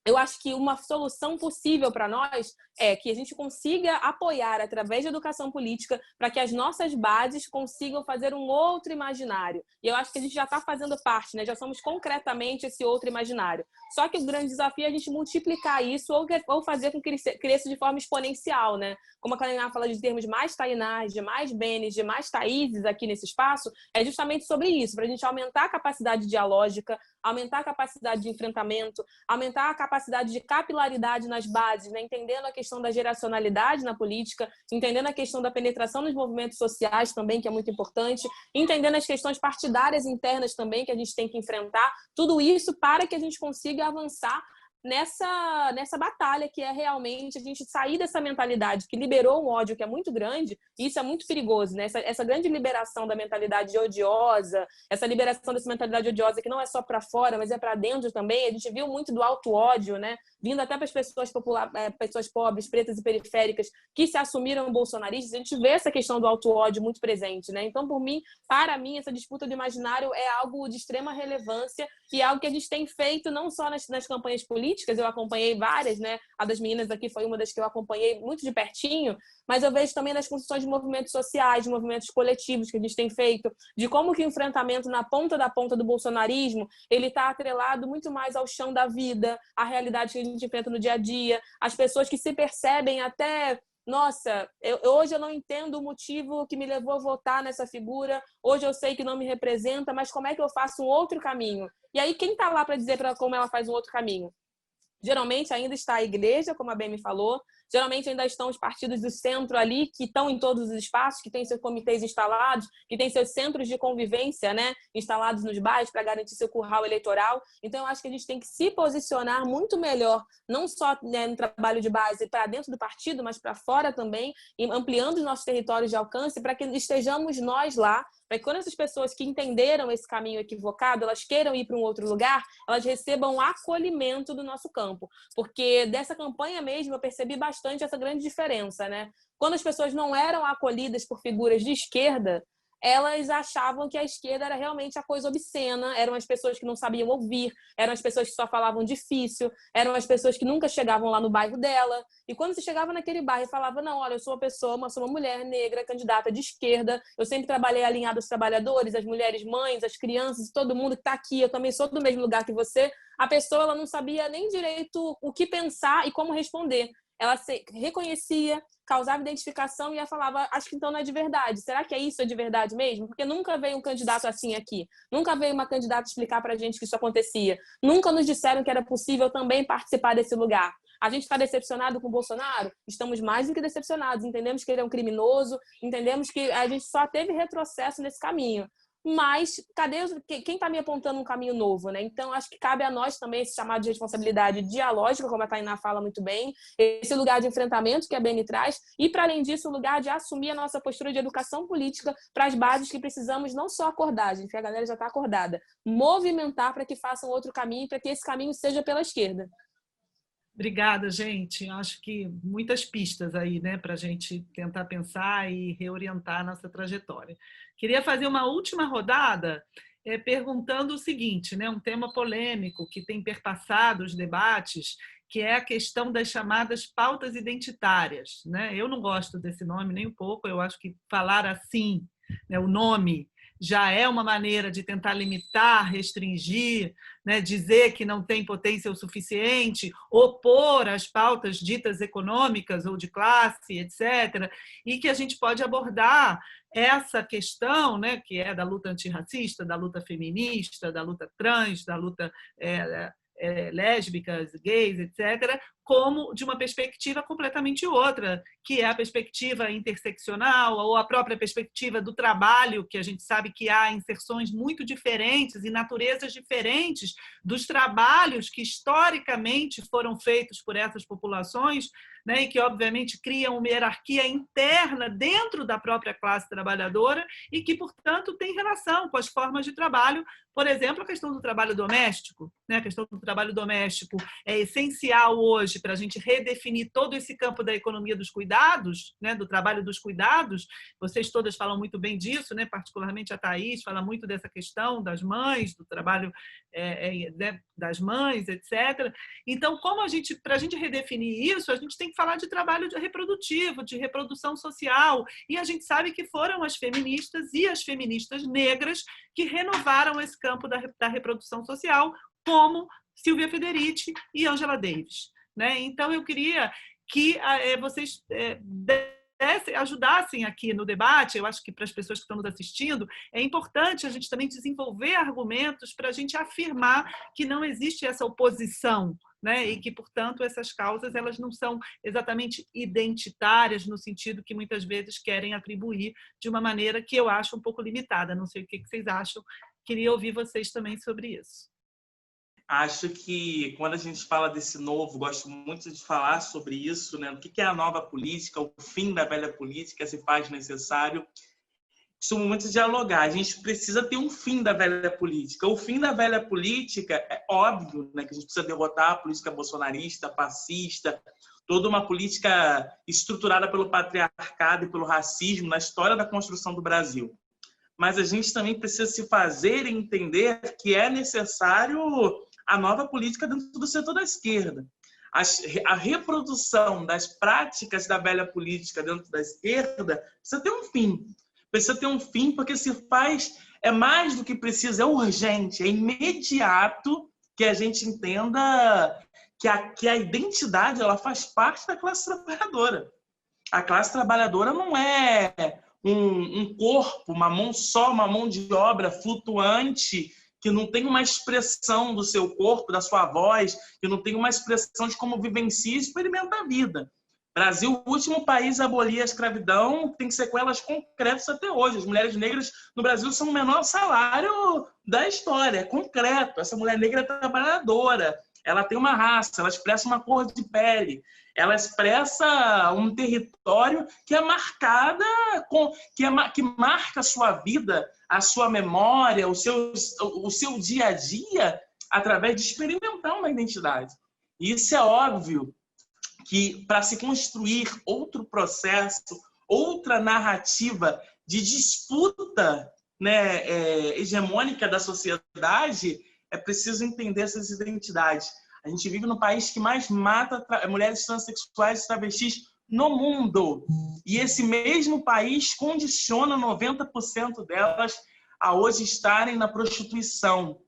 eu acho que uma solução possível para nós é que a gente consiga apoiar através da educação política para que as nossas bases consigam fazer um outro imaginário. E eu acho que a gente já está fazendo parte, né? Já somos concretamente esse outro imaginário. Só que o grande desafio é a gente multiplicar isso ou fazer com que ele cresça de forma exponencial, né? Como a Tainá fala de termos mais Tainás, de mais Benes, de mais Thaíses aqui nesse espaço, é justamente sobre isso, para a gente aumentar a capacidade dialógica, aumentar a capacidade de enfrentamento, aumentar a capacidade de capilaridade nas bases, né? Entendendo a questão da geracionalidade na política, entendendo a questão da penetração nos movimentos sociais também, que é muito importante, entendendo as questões partidárias internas também, que a gente tem que enfrentar, tudo isso para que a gente consiga avançar nessa batalha, que é realmente a gente sair dessa mentalidade que liberou um ódio que é muito grande, e isso é muito perigoso, né? Essa grande liberação da mentalidade odiosa, essa liberação dessa mentalidade odiosa que não é só para fora, mas é para dentro também. A gente viu muito do auto-ódio, né? Vindo até para as pessoas pessoas pobres, pretas e periféricas que se assumiram bolsonaristas. A gente vê essa questão do auto-ódio muito presente, né? Então, para mim, essa disputa do imaginário é algo de extrema relevância e é algo que a gente tem feito não só nas campanhas políticas. Eu acompanhei várias, né? A das meninas aqui foi uma das que eu acompanhei muito de pertinho, mas eu vejo também nas construções de movimentos sociais, de movimentos coletivos que a gente tem feito, de como que o enfrentamento na ponta da ponta do bolsonarismo, ele está atrelado muito mais ao chão da vida, à realidade que a gente enfrenta no dia a dia, as pessoas que se percebem até... Nossa, hoje eu não entendo o motivo que me levou a votar nessa figura, hoje eu sei que não me representa, mas como é que eu faço um outro caminho? E aí, quem está lá para dizer como ela faz um outro caminho? Geralmente ainda está a igreja, como a Bem me falou, geralmente ainda estão os partidos do centro ali, que estão em todos os espaços, que têm seus comitês instalados, que têm seus centros de convivência, né, instalados nos bairros para garantir seu curral eleitoral. Então, eu acho que a gente tem que se posicionar muito melhor, não só, né, no trabalho de base para dentro do partido, mas para fora também, ampliando os nossos territórios de alcance para que estejamos nós lá, para que quando essas pessoas que entenderam esse caminho equivocado, elas queiram ir para um outro lugar, elas recebam o acolhimento do nosso campo. Porque dessa campanha mesmo eu percebi bastante essa grande diferença, né? Quando as pessoas não eram acolhidas por figuras de esquerda, elas achavam que a esquerda era realmente a coisa obscena, eram as pessoas que não sabiam ouvir, eram as pessoas que só falavam difícil, eram as pessoas que nunca chegavam lá no bairro dela. E quando você chegava naquele bairro e falava, não, olha, eu sou uma mulher negra, candidata de esquerda, eu sempre trabalhei alinhado aos trabalhadores, às mulheres mães, às crianças, todo mundo que está aqui, eu também sou do mesmo lugar que você, a pessoa ela não sabia nem direito o que pensar e como responder. Ela se reconhecia, causava identificação e ela falava, acho que então não é de verdade. Será que é isso de verdade mesmo? Porque nunca veio um candidato assim aqui. Nunca veio uma candidata explicar pra gente que isso acontecia. Nunca nos disseram que era possível também participar desse lugar. A gente está decepcionado com o Bolsonaro? Estamos mais do que decepcionados. Entendemos que ele é um criminoso, entendemos que a gente só teve retrocesso nesse caminho. Mas quem está me apontando um caminho novo, né? Então, acho que cabe a nós também esse chamado de responsabilidade dialógica, como a Tainá fala muito bem, esse lugar de enfrentamento que a Beni traz, e, para além disso, o lugar de assumir a nossa postura de educação política para as bases que precisamos não só acordar, gente, que a galera já está acordada, movimentar para que façam outro caminho, para que esse caminho seja pela esquerda. Obrigada, gente. Acho que muitas pistas aí, né, para a gente tentar pensar e reorientar a nossa trajetória. Queria fazer uma última rodada perguntando o seguinte, né, um tema polêmico que tem perpassado os debates, que é a questão das chamadas pautas identitárias, né? Eu não gosto desse nome nem um pouco, eu acho que falar assim, né, o nome, já é uma maneira de tentar limitar, restringir, né, dizer que não tem potência o suficiente, opor as pautas ditas econômicas ou de classe, etc., e que a gente pode abordar essa questão, né, que é da luta antirracista, da luta feminista, da luta trans, da luta lésbicas, gays, etc., como de uma perspectiva completamente outra, que é a perspectiva interseccional ou a própria perspectiva do trabalho, que a gente sabe que há inserções muito diferentes e naturezas diferentes dos trabalhos que historicamente foram feitos por essas populações, né, e que, obviamente, criam uma hierarquia interna dentro da própria classe trabalhadora e que, portanto, tem relação com as formas de trabalho. Por exemplo, a questão do trabalho doméstico, né? A questão do trabalho doméstico é essencial hoje para a gente redefinir todo esse campo da economia dos cuidados, né? Do trabalho dos cuidados. Vocês todas falam muito bem disso, né? Particularmente a Thaís fala muito dessa questão das mães, do trabalho das mães, etc. Então, para a gente redefinir isso, a gente tem que falar de trabalho reprodutivo, de reprodução social, e a gente sabe que foram as feministas e as feministas negras que renovaram esse campo da reprodução social, como Silvia Federici e Angela Davis, né? Então, eu queria que vocês ajudassem aqui no debate. Eu acho que para as pessoas que estão nos assistindo, é importante a gente também desenvolver argumentos para a gente afirmar que não existe essa oposição, né? E que, portanto, essas causas elas não são exatamente identitárias no sentido que muitas vezes querem atribuir de uma maneira que eu acho um pouco limitada. Não sei o que vocês acham. Queria ouvir vocês também sobre isso. Acho que quando a gente fala desse novo, gosto muito de falar sobre isso, né? O que é a nova política, o fim da velha política se faz necessário. Costumo muito dialogar. A gente precisa ter um fim da velha política. O fim da velha política é óbvio, né? Que a gente precisa derrotar a política bolsonarista, fascista, toda uma política estruturada pelo patriarcado e pelo racismo na história da construção do Brasil. Mas a gente também precisa se fazer entender que é necessário a nova política dentro do setor da esquerda. A reprodução das práticas da velha política dentro da esquerda precisa ter um fim. Precisa ter um fim porque se faz, é mais do que precisa, é urgente, é imediato que a gente entenda que a identidade ela faz parte da classe trabalhadora. A classe trabalhadora não é um corpo, uma mão de obra flutuante que não tem uma expressão do seu corpo, da sua voz, que não tem uma expressão de como vivencia e experimenta a vida. Brasil, o último país a abolir a escravidão, tem sequelas concretas até hoje. As mulheres negras no Brasil são o menor salário da história, é concreto. Essa mulher negra é trabalhadora, ela tem uma raça, ela expressa uma cor de pele, ela expressa um território que é marcada, que marca a sua vida, a sua memória, o seu dia a dia, através de experimentar uma identidade. E isso é óbvio que, para se construir outro processo, outra narrativa de disputa, né, hegemônica da sociedade, é preciso entender essas identidades. A gente vive no país que mais mata mulheres transexuais e travestis no mundo. E esse mesmo país condiciona 90% delas a hoje estarem na prostituição.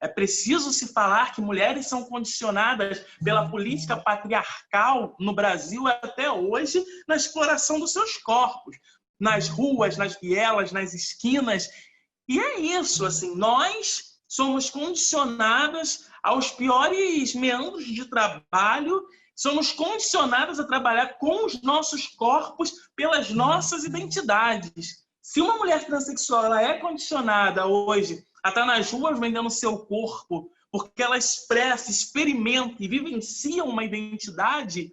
É preciso se falar que mulheres são condicionadas pela política patriarcal no Brasil até hoje na exploração dos seus corpos, nas ruas, nas vielas, nas esquinas. E é isso, assim, nós somos condicionadas aos piores meandros de trabalho, somos condicionadas a trabalhar com os nossos corpos pelas nossas identidades. Se uma mulher transexual ela é condicionada hoje a estar nas ruas vendendo seu corpo porque ela expressa, experimenta e vivencia uma identidade,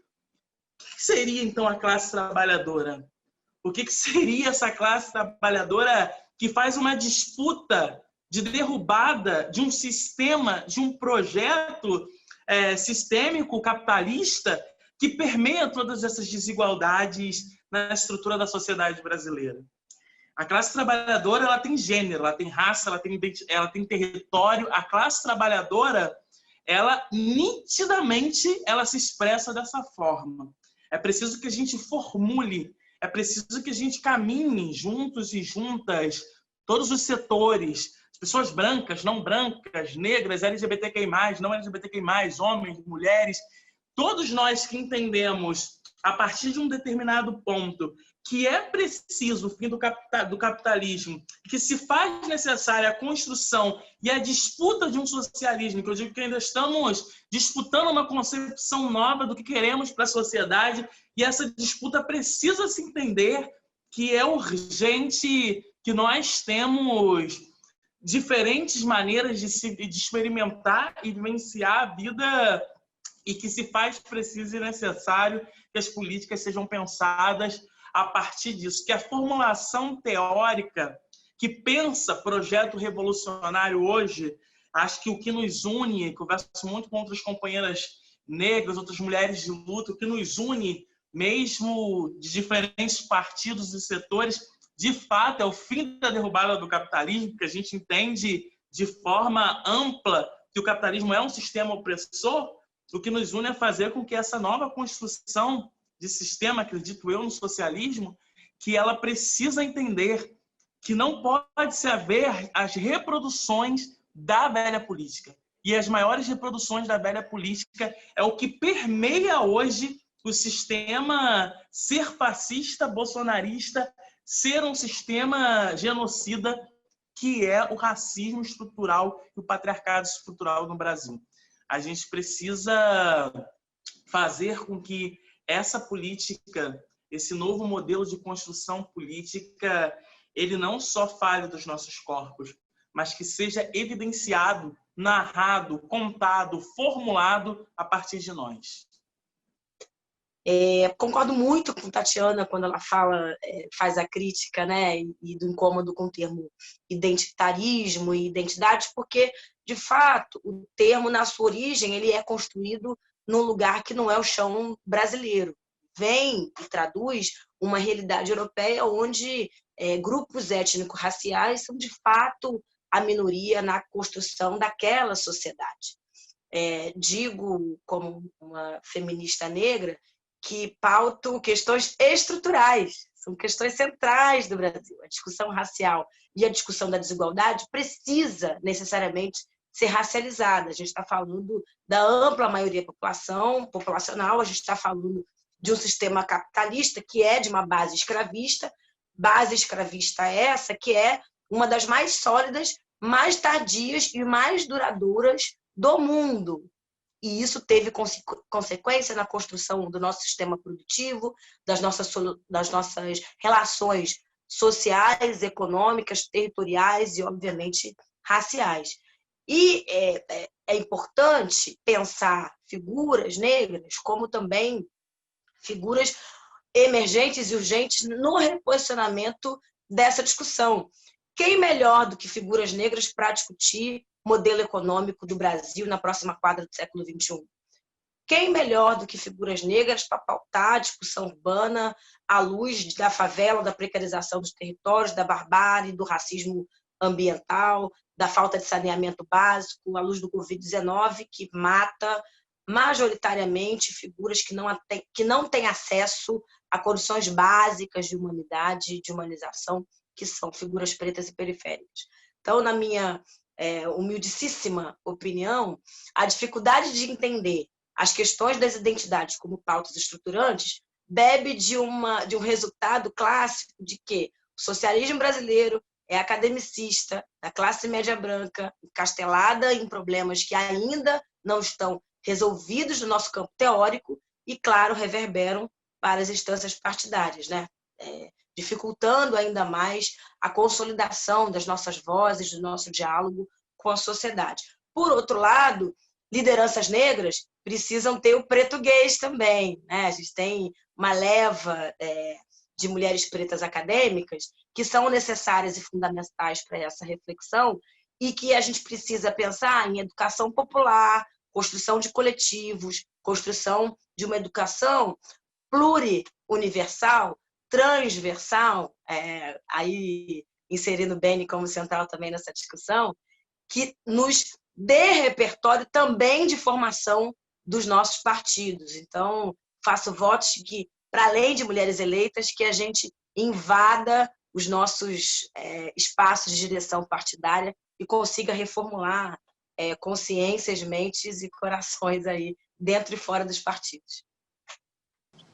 o que seria então a classe trabalhadora? O que seria essa classe trabalhadora que faz uma disputa de derrubada de um sistema, de um projeto sistêmico capitalista que permeia todas essas desigualdades na estrutura da sociedade brasileira? A classe trabalhadora ela tem gênero, ela tem raça, ela tem território. A classe trabalhadora, ela nitidamente ela se expressa dessa forma. É preciso que a gente formule, é preciso que a gente caminhe juntos e juntas, todos os setores, as pessoas brancas, não brancas, negras, LGBTQI+, não LGBTQI+, homens, mulheres, todos nós que entendemos, a partir de um determinado ponto, que é preciso o fim do capitalismo, que se faz necessária a construção e a disputa de um socialismo, que eu digo que ainda estamos disputando uma concepção nova do que queremos para a sociedade, e essa disputa precisa se entender que é urgente, que nós temos diferentes maneiras de experimentar e vivenciar a vida, e que se faz preciso e necessário que as políticas sejam pensadas a partir disso, que a formulação teórica que pensa projeto revolucionário hoje, acho que o que nos une, converso muito com outras companheiras negras, outras mulheres de luta, o que nos une, mesmo de diferentes partidos e setores, de fato, é o fim da derrubada do capitalismo, porque a gente entende de forma ampla que o capitalismo é um sistema opressor. O que nos une é fazer com que essa nova construção de sistema, acredito eu, no socialismo, que ela precisa entender que não pode se haver as reproduções da velha política. E as maiores reproduções da velha política é o que permeia hoje o sistema ser fascista, bolsonarista, ser um sistema genocida, que é o racismo estrutural e o patriarcado estrutural no Brasil. A gente precisa fazer com que essa política, esse novo modelo de construção política, ele não só fale dos nossos corpos, mas que seja evidenciado, narrado, contado, formulado a partir de nós. Concordo muito com Tatiana quando ela faz a crítica, né, e do incômodo com o termo identitarismo e identidade, porque, de fato, o termo, na sua origem, ele é construído num lugar que não é o chão brasileiro. Vem e traduz uma realidade europeia onde grupos étnico-raciais são, de fato, a minoria na construção daquela sociedade. Digo, como uma feminista negra, que pauto questões estruturais, são questões centrais do Brasil. A discussão racial e a discussão da desigualdade precisa necessariamente ser racializada. A gente está falando da ampla maioria populacional, a gente está falando de um sistema capitalista que é de uma base escravista essa que é uma das mais sólidas, mais tardias e mais duradouras do mundo. E isso teve consequência na construção do nosso sistema produtivo, das nossas relações sociais, econômicas, territoriais e, obviamente, raciais. E é importante pensar figuras negras como também figuras emergentes e urgentes no reposicionamento dessa discussão. Quem melhor do que figuras negras para discutir modelo econômico do Brasil na próxima quadra do século XXI? Quem melhor do que figuras negras para pautar a discussão urbana à luz da favela, da precarização dos territórios, da barbárie, do racismo ambiental, da falta de saneamento básico, à luz do Covid-19, que mata majoritariamente figuras que não têm acesso a condições básicas de humanidade, de humanização, que são figuras pretas e periféricas. Então, na minha humildíssima opinião, a dificuldade de entender as questões das identidades como pautas estruturantes bebe de um resultado clássico de que o socialismo brasileiro é academicista, da classe média branca, encastelada em problemas que ainda não estão resolvidos no nosso campo teórico e, claro, reverberam para as instâncias partidárias, né? Dificultando ainda mais a consolidação das nossas vozes, do nosso diálogo com a sociedade. Por outro lado, lideranças negras precisam ter o português também, né? A gente tem uma leva de mulheres pretas acadêmicas que são necessárias e fundamentais para essa reflexão e que a gente precisa pensar em educação popular, construção de coletivos, construção de uma educação pluriuniversal, transversal, aí inserindo Beni como central também nessa discussão, que nos dê repertório também de formação dos nossos partidos. Então, faço votos de que, para além de mulheres eleitas, que a gente invada os nossos espaços de direção partidária e consiga reformular consciências, mentes e corações aí dentro e fora dos partidos.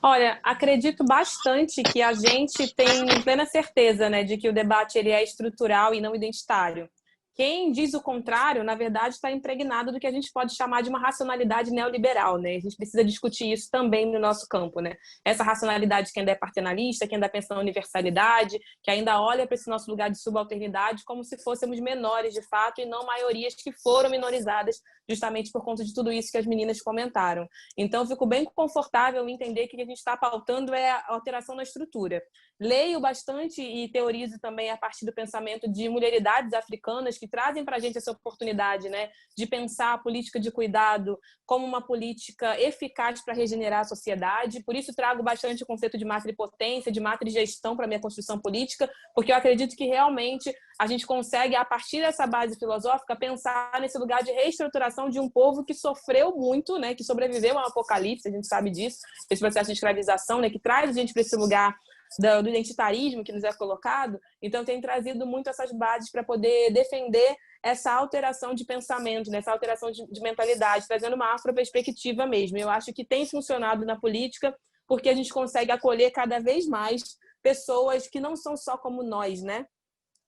Olha, acredito bastante que a gente tem plena certeza, né, de que o debate ele é estrutural e não identitário. Quem diz o contrário, na verdade, está impregnado do que a gente pode chamar de uma racionalidade neoliberal, né? A gente precisa discutir isso também no nosso campo, né? Essa racionalidade que ainda é paternalista, que ainda pensa na universalidade, que ainda olha para esse nosso lugar de subalternidade como se fôssemos menores de fato e não maiorias que foram minorizadas justamente por conta de tudo isso que as meninas comentaram. Então, fico bem confortável em entender que o que a gente está pautando é a alteração na estrutura. Leio bastante e teorizo também a partir do pensamento de mulheridades africanas que trazem para a gente essa oportunidade, né, de pensar a política de cuidado como uma política eficaz para regenerar a sociedade. Por isso trago bastante o conceito de matripotência, de matrigestão para a minha construção política, porque eu acredito que realmente a gente consegue, a partir dessa base filosófica, pensar nesse lugar de reestruturação de um povo que sofreu muito, né, que sobreviveu ao apocalipse, a gente sabe disso, esse processo de escravização, né, que traz a gente para esse lugar do identitarismo que nos é colocado. Então tem trazido muito essas bases para poder defender essa alteração de pensamento, né? Essa alteração de mentalidade, trazendo uma afroperspectiva mesmo. Eu acho que tem funcionado na política porque a gente consegue acolher cada vez mais pessoas que não são só como nós, né?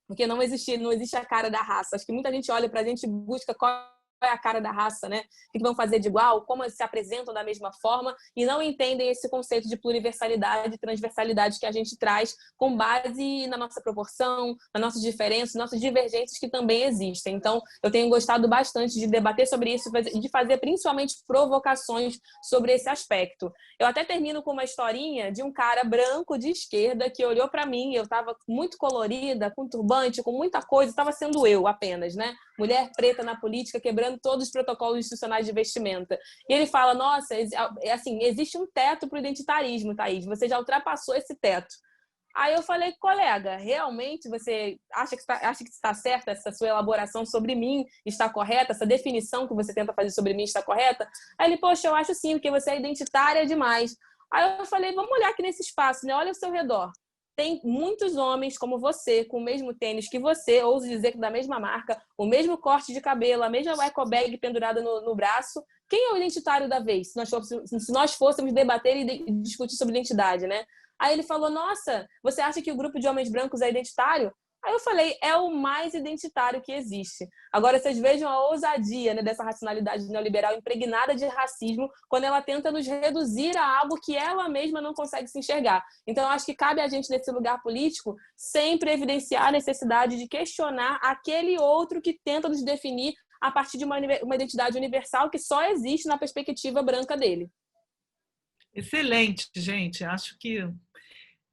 Porque não existe a cara da raça. Acho que muita gente olha para a gente e busca qual é a cara da raça, né? O que vão fazer de igual, como se apresentam da mesma forma e não entendem esse conceito de pluriversalidade e transversalidade que a gente traz com base na nossa proporção, nas nossas diferenças, nossas divergências que também existem. Então, eu tenho gostado bastante de debater sobre isso e de fazer principalmente provocações sobre esse aspecto. Eu até termino com uma historinha de um cara branco de esquerda que olhou para mim, eu estava muito colorida, com turbante, com muita coisa, estava sendo eu apenas, né? Mulher preta na política, quebrando todos os protocolos institucionais de vestimenta. E ele fala, nossa, assim, existe um teto para o identitarismo, Thaís, você já ultrapassou esse teto. Aí eu falei, colega, realmente você acha que está certa essa sua elaboração sobre mim está correta? Essa definição que você tenta fazer sobre mim está correta? Aí ele, poxa, eu acho sim, porque você é identitária demais. Aí eu falei, vamos olhar aqui nesse espaço, né? Olha ao seu redor. Tem muitos homens como você, com o mesmo tênis que você, ouso dizer que da mesma marca, o mesmo corte de cabelo, a mesma eco bag pendurada no braço. Quem é o identitário da vez? Se nós fôssemos debater e discutir sobre identidade, né? Aí ele falou, nossa, você acha que o grupo de homens brancos é identitário? Aí eu falei, é o mais identitário que existe. Agora, vocês vejam a ousadia, né, dessa racionalidade neoliberal impregnada de racismo quando ela tenta nos reduzir a algo que ela mesma não consegue se enxergar. Então, eu acho que cabe a gente, nesse lugar político, sempre evidenciar a necessidade de questionar aquele outro que tenta nos definir a partir de uma identidade universal que só existe na perspectiva branca dele. Excelente, gente. Acho que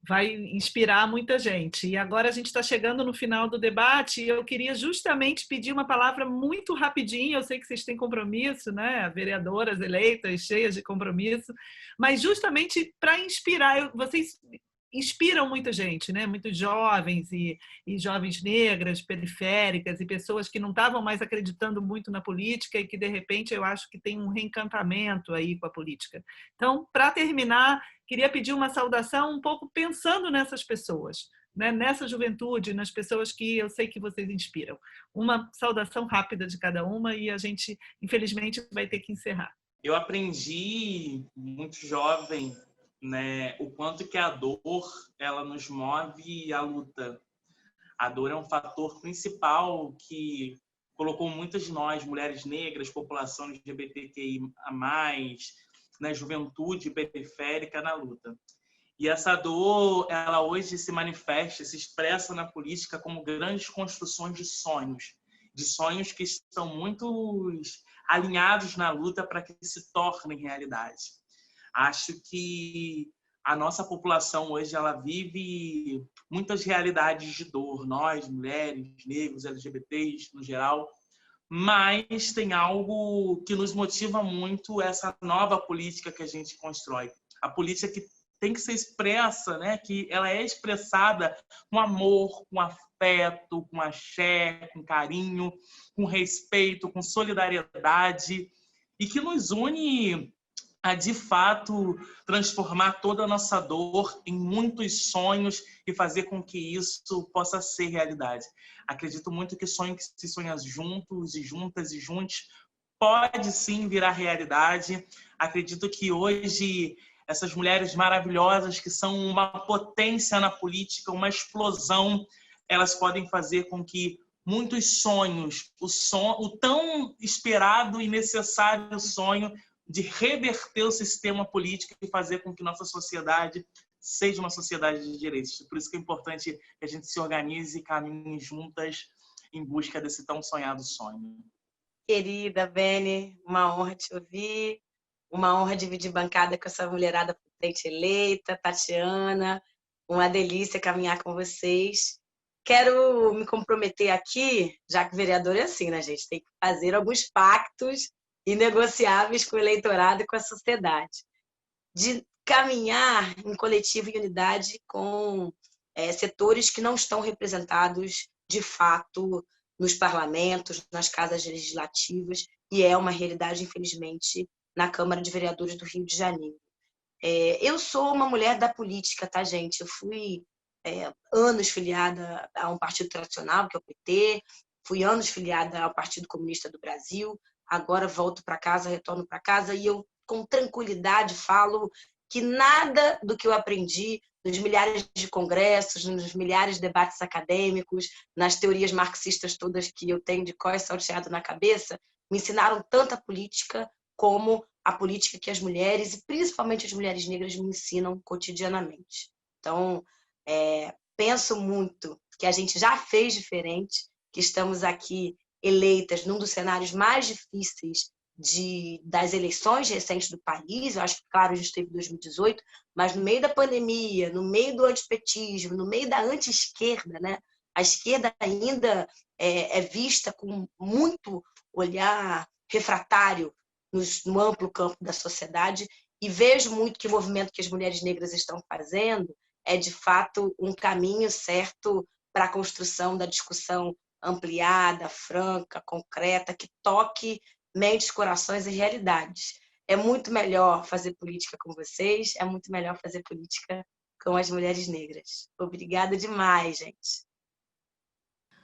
vai inspirar muita gente. E agora a gente está chegando no final do debate e eu queria justamente pedir uma palavra muito rapidinho. Eu sei que vocês têm compromisso, né? Vereadoras eleitas, cheias de compromisso, mas justamente para inspirar. Vocês inspiram muita gente, né? Muitos jovens e jovens negras, periféricas e pessoas que não estavam mais acreditando muito na política e que, de repente, eu acho que tem um reencantamento aí com a política. Então, para terminar, queria pedir uma saudação um pouco pensando nessas pessoas, né? Nessa juventude, nas pessoas que eu sei que vocês inspiram. Uma saudação rápida de cada uma e a gente, infelizmente, vai ter que encerrar. Eu aprendi muito jovem, né, o quanto que a dor ela nos move à luta. A dor é um fator principal que colocou muitas de nós, mulheres negras, população LGBTQI+, né, juventude periférica na luta. E essa dor, ela hoje se manifesta, se expressa na política como grandes construções de sonhos que estão muito alinhados na luta para que se tornem realidade. Acho que a nossa população hoje ela vive muitas realidades de dor, nós, mulheres, negros, LGBTs no geral, mas tem algo que nos motiva muito, essa nova política que a gente constrói. A política que tem que ser expressa, né? Que ela é expressada com amor, com afeto, com axé, com carinho, com respeito, com solidariedade e que nos une a, de fato, transformar toda a nossa dor em muitos sonhos e fazer com que isso possa ser realidade. Acredito muito que sonho que se sonha juntos e juntas e juntos pode sim virar realidade. Acredito que hoje essas mulheres maravilhosas que são uma potência na política, uma explosão. Elas podem fazer com que muitos sonhos, o tão esperado e necessário sonho de reverter o sistema político e fazer com que nossa sociedade seja uma sociedade de direitos. Por isso que é importante que a gente se organize e caminhe juntas em busca desse tão sonhado sonho. Querida Beni, uma honra te ouvir, uma honra dividir bancada com essa mulherada potente eleita, Tatiana, uma delícia caminhar com vocês. Quero me comprometer aqui, já que vereador é assim, né, gente? Tem que fazer alguns pactos inegociáveis com o eleitorado e com a sociedade. De caminhar em coletivo e unidade com setores que não estão representados de fato nos parlamentos, nas casas legislativas, e é uma realidade, infelizmente, na Câmara de Vereadores do Rio de Janeiro. Eu sou uma mulher da política, tá, gente? Eu fui anos filiada a um partido tradicional, que é o PT, fui anos filiada ao Partido Comunista do Brasil, agora volto para casa, retorno para casa, e eu, com tranquilidade, falo que nada do que eu aprendi nos milhares de congressos, nos milhares de debates acadêmicos, nas teorias marxistas todas que eu tenho de cós salteado na cabeça, me ensinaram tanta política como a política que as mulheres, e principalmente as mulheres negras, me ensinam cotidianamente. Então, penso muito que a gente já fez diferente, que estamos aqui eleitas num dos cenários mais difíceis das eleições recentes do país. Eu acho que, claro, a gente teve 2018, mas no meio da pandemia, no meio do antipetismo, no meio da anti-esquerda, né? A esquerda ainda é vista com muito olhar refratário no amplo campo da sociedade, e vejo muito que o movimento que as mulheres negras estão fazendo é, de fato, um caminho certo para a construção da discussão ampliada, franca, concreta, que toque mentes, corações e realidades. É muito melhor fazer política com vocês, é muito melhor fazer política com as mulheres negras. Obrigada demais, gente.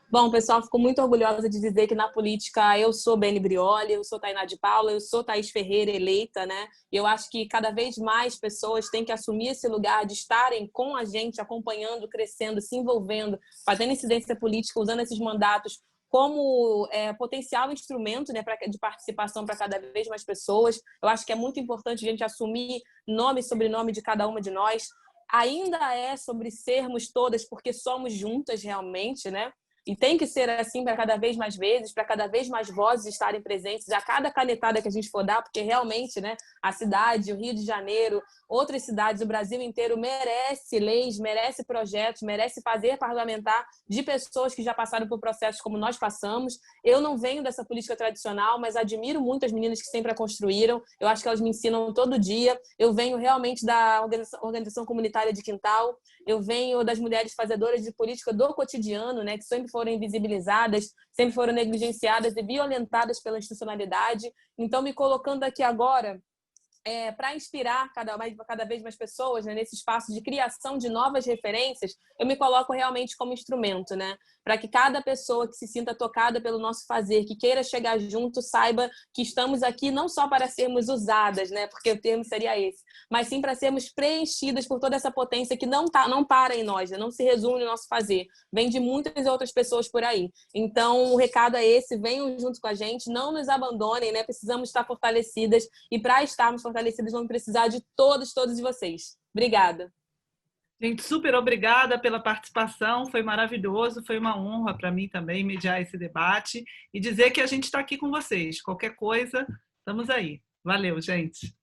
Bom, pessoal, fico muito orgulhosa de dizer que na política eu sou Beni Brioli, eu sou Tainá de Paula, eu sou Thaís Ferreira eleita, né? E eu acho que cada vez mais pessoas têm que assumir esse lugar de estarem com a gente, acompanhando, crescendo, se envolvendo, fazendo incidência política, usando esses mandatos como potencial instrumento, né, de participação para cada vez mais pessoas. Eu acho que é muito importante a gente assumir nome e sobrenome de cada uma de nós. Ainda é sobre sermos todas, porque somos juntas realmente, né? E tem que ser assim para cada vez mais vezes, para cada vez mais vozes estarem presentes a cada canetada que a gente for dar, porque realmente, né, a cidade, o Rio de Janeiro, outras cidades, o Brasil inteiro merece leis, merece projetos, merece fazer parlamentar de pessoas que já passaram por processos como nós passamos. Eu não venho dessa política tradicional, mas admiro muito as meninas que sempre a construíram. Eu acho que elas me ensinam todo dia. Eu venho realmente da organização comunitária de Quintal. Eu venho das mulheres fazedoras de política do cotidiano, né, que sempre foram invisibilizadas, sempre foram negligenciadas e violentadas pela institucionalidade. Então, me colocando aqui agora para inspirar cada vez mais pessoas, né, nesse espaço de criação de novas referências, eu me coloco realmente como instrumento, né, para que cada pessoa que se sinta tocada pelo nosso fazer, que queira chegar junto, saiba que estamos aqui não só para sermos usadas, né, porque o termo seria esse, mas sim para sermos preenchidas por toda essa potência que não para em nós, né, não se resume no nosso fazer, vem de muitas outras pessoas por aí. Então, o recado é esse: venham junto com a gente, não nos abandonem, né, precisamos estar fortalecidas, e para estarmos fortalecidas vamos precisar de todos de vocês. Obrigada. Gente, super obrigada pela participação, foi maravilhoso, foi uma honra para mim também mediar esse debate e dizer que a gente está aqui com vocês. Qualquer coisa, estamos aí. Valeu, gente.